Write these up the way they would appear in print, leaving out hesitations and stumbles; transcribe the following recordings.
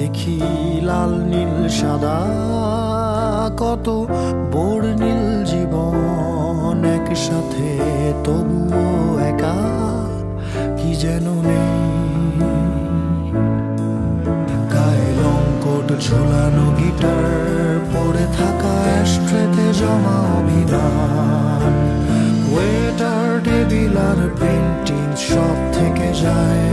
দেখি লাল নীল সাদা কত বর্ণিল জীবন একসাথে, তবুও একা কি যেন নেই। গায়ে লঙ্কট ঝুলানো গিটার, পড়ে থাকা অ্যাশট্রেতে জমা অভিমান, ওয়েটার টেবিল আর পেন্টিং সব থেকে যায়।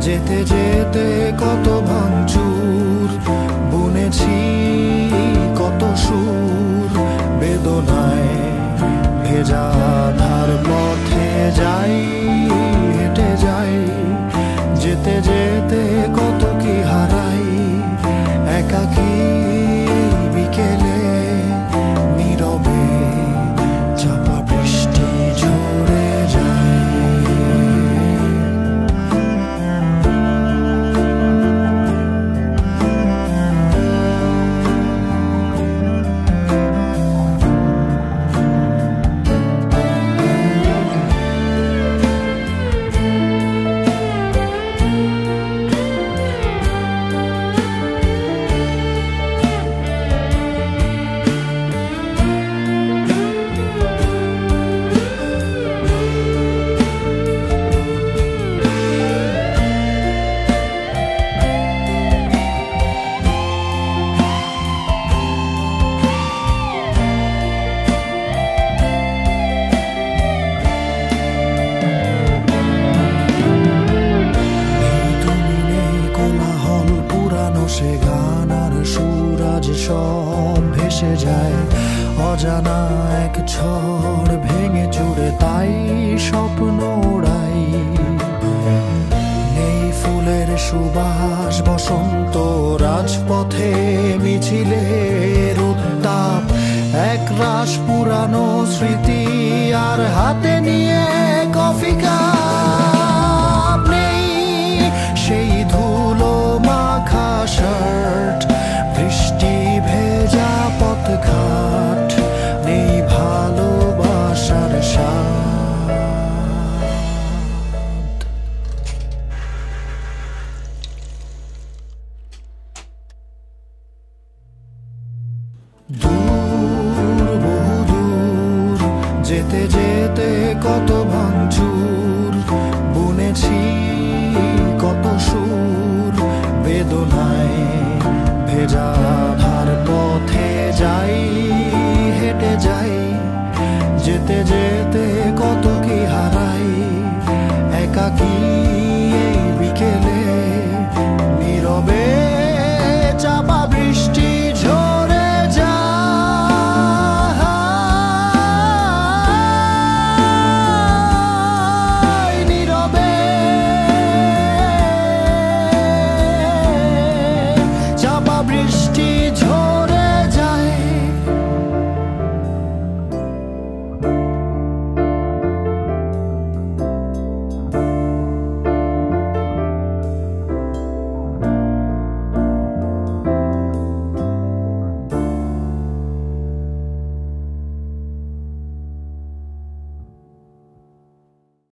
যেতে যেতে কত ভাঙচুর, বুনেছি কত সুর, বেদনায় ভেজা ধার পথে যাই, হেঁটে যাই। যেতে যেতে কত কি হারাই, একাকী বিকেলে নীরবে চাপা বৃষ্টি ঝরে যায়। সে গান আর সুর আজ সব ভেসে যায়, অজানা এক ঝড় ভেঙে চুড়ে তাই স্বপ্ন ওড়াই। নেই ফুলের সুবাস বসন্ত, রাজপথে মিছিলের উত্তাপ, এক রাশ পুরানো স্মৃতি আর হাতে নিয়ে কফি কাপ। নেই সেই ধুলো মাখা শার্ট, বৃষ্টি ভেজা পথঘাট, নেই ভালোবাসার স্বাদ। দূর বহু দূর যেতে যেতে কত ভাঙচুর, বুনেছি কত সুর, বেদনায় ভেজা ধার পথে যাই, হেঁটে যাই। যেতে যেতে